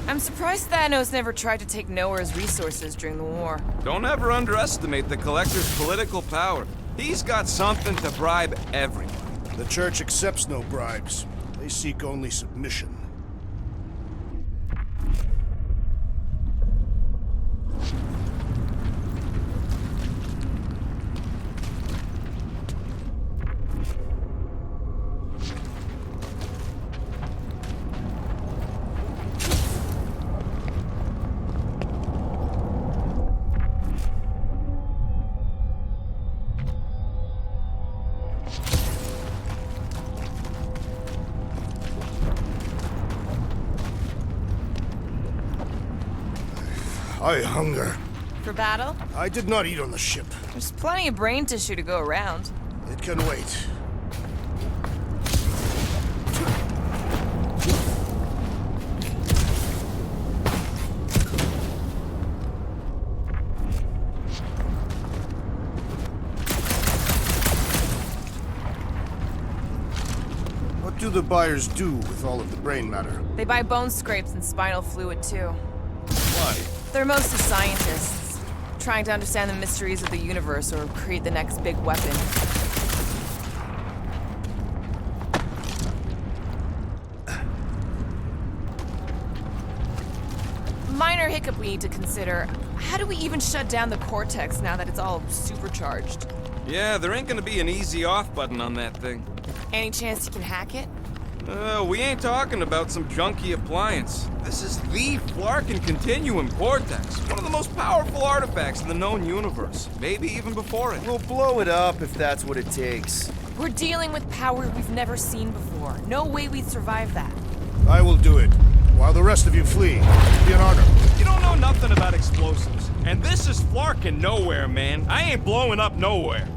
I'm surprised Thanos never tried to take Nowhere's resources during the war. Don't ever underestimate the Collector's political power. He's got something to bribe everyone. The Church accepts no bribes. They seek only submission. I hunger. For battle? I did not eat on the ship. There's plenty of brain tissue to go around. It can wait. What do the buyers do with all of the brain matter? They buy bone scrapes and spinal fluid too. Why? They're mostly scientists, trying to understand the mysteries of the universe or create the next big weapon. Minor hiccup we need to consider. How do we even shut down the Cortex now that it's all supercharged? Yeah, there ain't gonna be an easy off button on that thing. Any chance you can hack it? We ain't talking about some junky appliance. This is the Flarkin Continuum Cortex, one of the most powerful artifacts in the known universe, maybe even before it. We'll blow it up if that's what it takes. We're dealing with power we've never seen before. No way we'd survive that. I will do it, while the rest of you flee. It'll be an honor. You don't know nothing about explosives, and this is Flarkin nowhere, man. I ain't blowing up nowhere.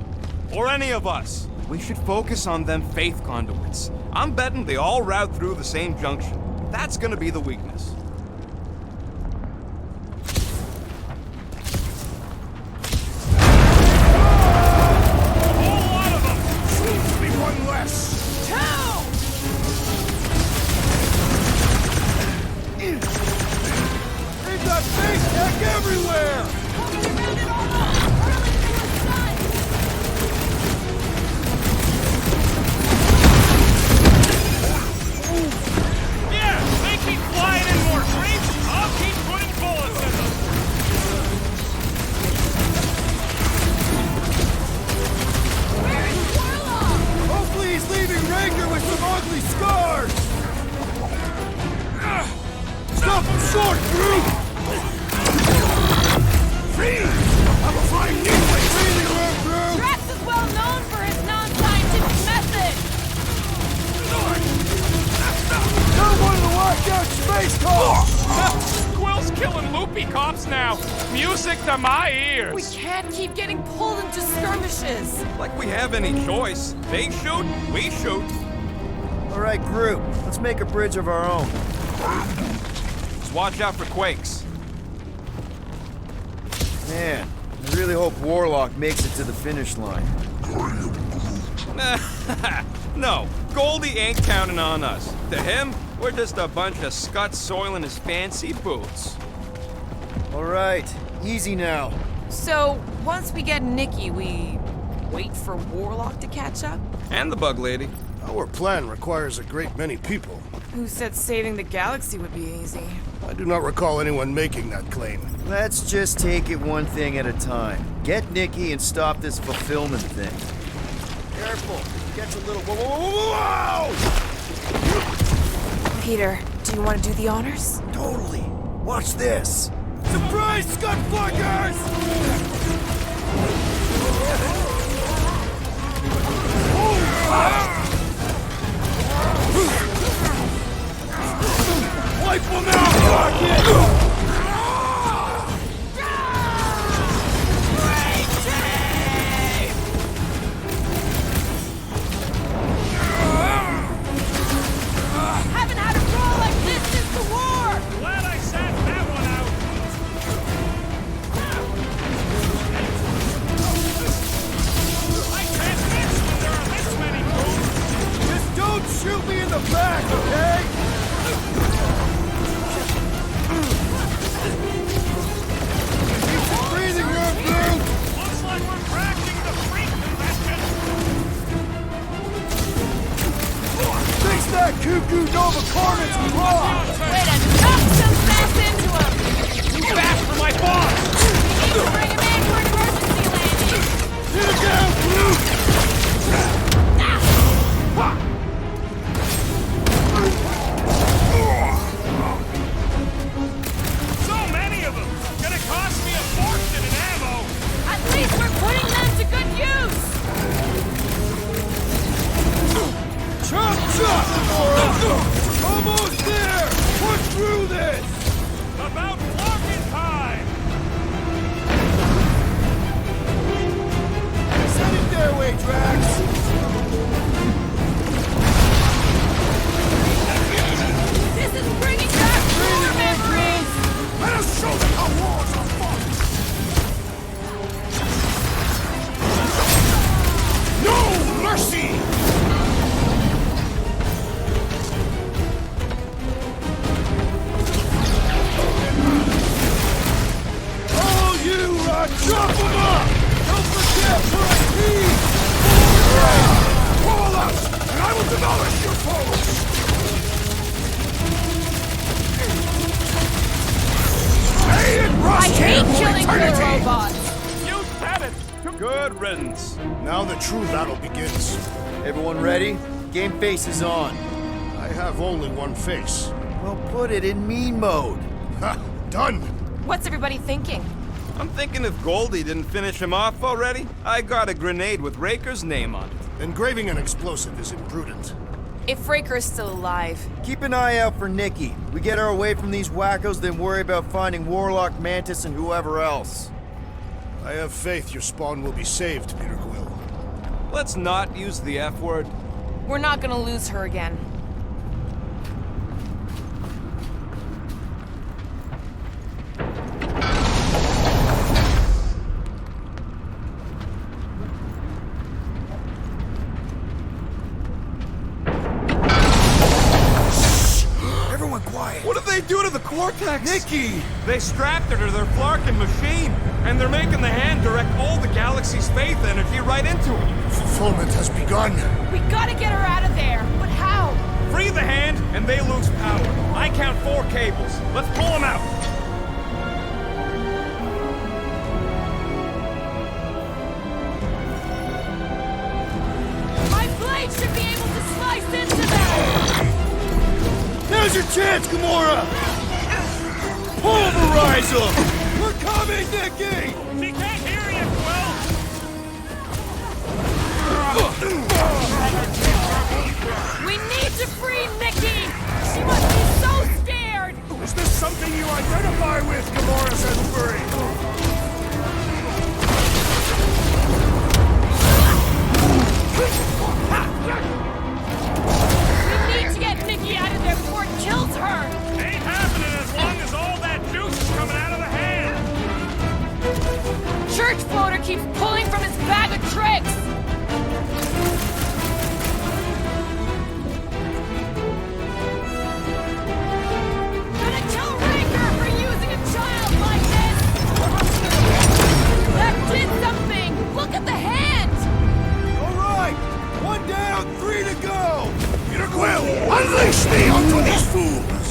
Or any of us. We should focus on them faith conduits. I'm betting they all route through the same junction. That's gonna be the weakness. One less. They've got face tech everywhere! Yeah, they keep flying in more creeps. I'll keep putting bullets in them. Hopefully he's leaving Ranger with some ugly scars! Stop him short, Groot! Freeze! I'm a flying anyway! Breathing room, Groot! Drax is well known for his non-scientific method! You're one of the lockdown space cops! Quill's killing loopy cops now. Music to my ears. We can't keep getting pulled into skirmishes. Like we have any choice. They shoot, we shoot. All right, Groot, let's make a bridge of our own. Just watch out for quakes. Man, I really hope Warlock makes it to the finish line. No, Goldie ain't counting on us. To him, we're just a bunch of scuts soiling his fancy boots. All right, easy now. So, once we get Nikki, we wait for Warlock to catch up? And the bug lady. Our plan requires a great many people. Who said saving the galaxy would be easy? I do not recall anyone making that claim. Let's just take it one thing at a time. Get Nikki and stop this fulfillment thing. Careful, it gets a little... Whoa! Peter, do you want to do the honors? Totally. Watch this. Surprise, Scud Flaggers! Wipe them out, Rocket! Haven't had a roll like this since the war! Glad I sat that one out. I can't miss when there are this many moves. Just don't shoot me in the back, okay? Keep some breathing room, Groot! Looks like we're crashing the freak convention. Fix that cuckoo Nova Cornet's claw! Way to knock some sense into him! Too fast for my boss. We need to bring him in for an emergency landing! Hit it down, Groot! So many of them. Gonna cost me a fortune in ammo. At least we're putting them to good use! Chop, chop! Almost there! Push through this! About blocking time. Send it their way, Drax! This is bringing back war memories! Let us show them how wars are fought! No mercy! All you, chop them up! Don't forget, we're a team! Follow us, and I will demolish your foes! May it I rust here hate for killing eternity! the robots! You said it. Good. Good riddance. Now the true battle begins. Everyone ready? Game face is on. I have only one face. Well, put it in mean mode. Ha! Done! What's everybody thinking? I'm thinking if Goldie didn't finish him off already, I got a grenade with Raker's name on it. Engraving an explosive is imprudent. If Raker is still alive. Keep an eye out for Nikki. We get her away from these wackos, then worry about finding Warlock, Mantis, and whoever else. I have faith your spawn will be saved, Peter Quill. Let's not use the F word. We're not gonna lose her again. What did they do to the Cortex? Nikki! They strapped her to their Flarkin machine, and they're making the hand direct all the galaxy's faith energy right into it. Fulfillment has begun. We gotta get her out of there, but how? Free the hand, and they lose power. I count 4 cables. Let's pull them out. My blade should be able to slice into them! Now's your chance, Gamora! Pulverize them! We're coming, Nikki! She can't hear you, Quill! We need to free Nikki! She must be so scared! Is this something you identify with, Gamora Salisbury? We need to get Nikki out of there before it kills her! Ain't happening as long as all that juice is coming out of the hand! Church Floater keeps pulling from his bag of tricks! Gonna kill Raker for using a child like this! That did something! Look at the hand! All right! 1 down, 3 to go! Peter Quill, unleash me onto these fools!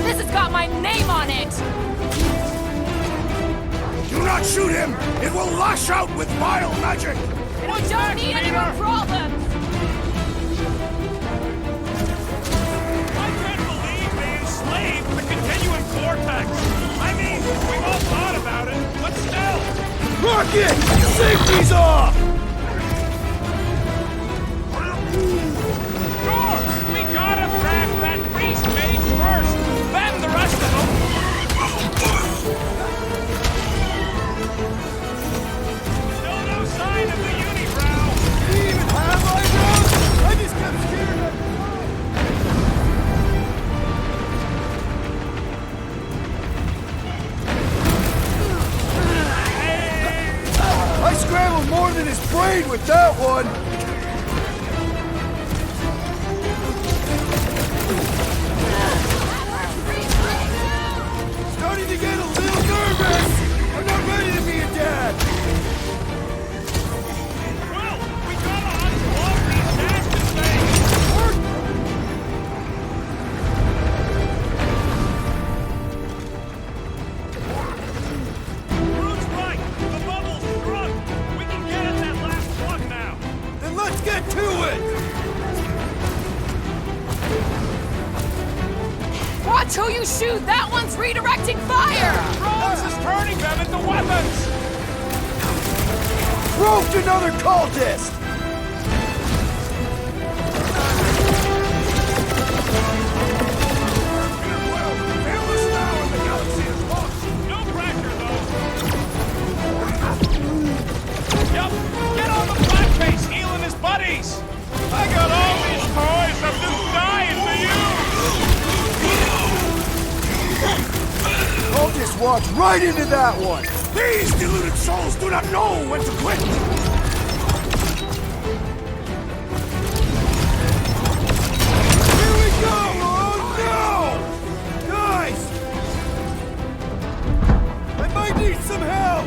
This has got my name on it! Do not shoot him! It will lash out with vile magic! We don't need any more problems! I can't believe they enslaved the continuum cortex! I mean, we've all thought about it, but still! Rocket! Safety's off! Sure! We gotta crack that priest mage first, then the rest of them! Still no sign of the unibrow! Did he even have eyebrows? I just kept scaring him. I scrambled more than his brain with that one! Starting to get a little nervous! I'm not ready to be a dad! Well, we gotta unplug these nasty things! Groot's right! The bubble's struck! We can get at that last plug now! Then let's get to it! Watch who you shoot! That one's redirecting fire! Rose is turning them into weapons! Roped another cultist! No pressure, though! Yup! Get on the flat face, healing his buddies! I got all these toys, I'm just dying for you! Cultist walked right into that one! These deluded souls do not know when to quit! Here we go! Oh no! Guys! I might need some help!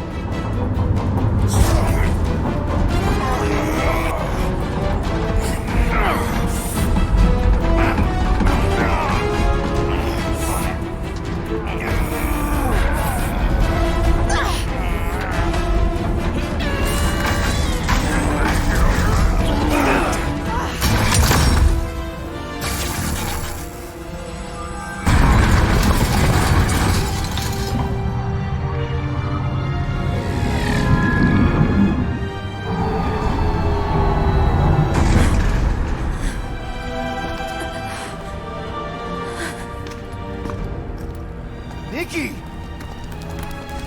Nikki!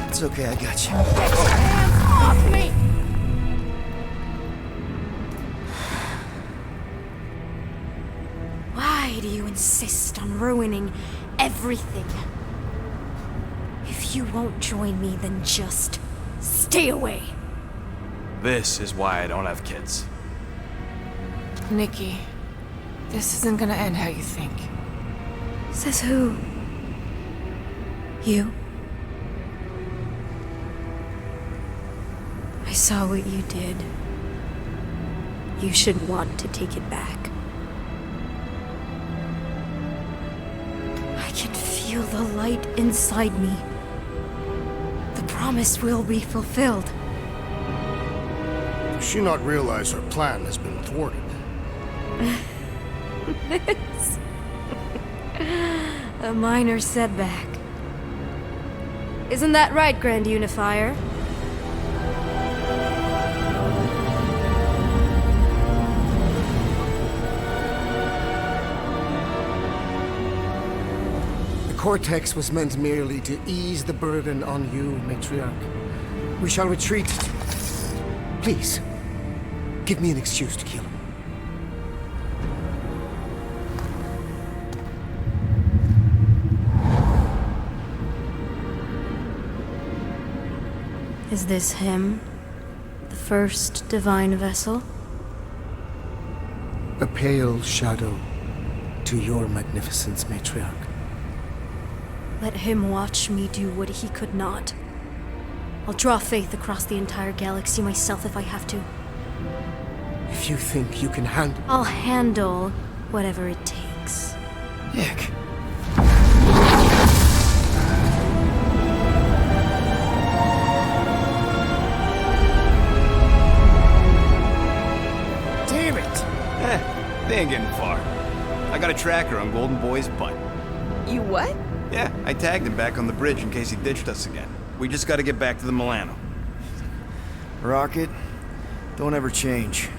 It's okay, I got you. Hands off me! Why do you insist on ruining everything? If you won't join me, then just stay away. This is why I don't have kids. Nikki, this isn't gonna end how you think. Says who? You? I saw what you did. You should want to take it back. I can feel the light inside me. The promise will be fulfilled. Does she not realize her plan has been thwarted? This. A minor setback. Isn't that right, Grand Unifier? The Cortex was meant merely to ease the burden on you, Matriarch. We shall retreat. Please, give me an excuse to kill him. Is this him? The first divine vessel? A pale shadow to your magnificence, Matriarch. Let him watch me do what he could not. I'll draw faith across the entire galaxy myself if I have to. If you think you can handle... I'll handle whatever it takes. Nick. Damn it! They ain't getting far. I got a tracker on Golden Boy's butt. You what? Yeah, I tagged him back on the bridge in case he ditched us again. We just gotta get back to the Milano. Rocket, don't ever change.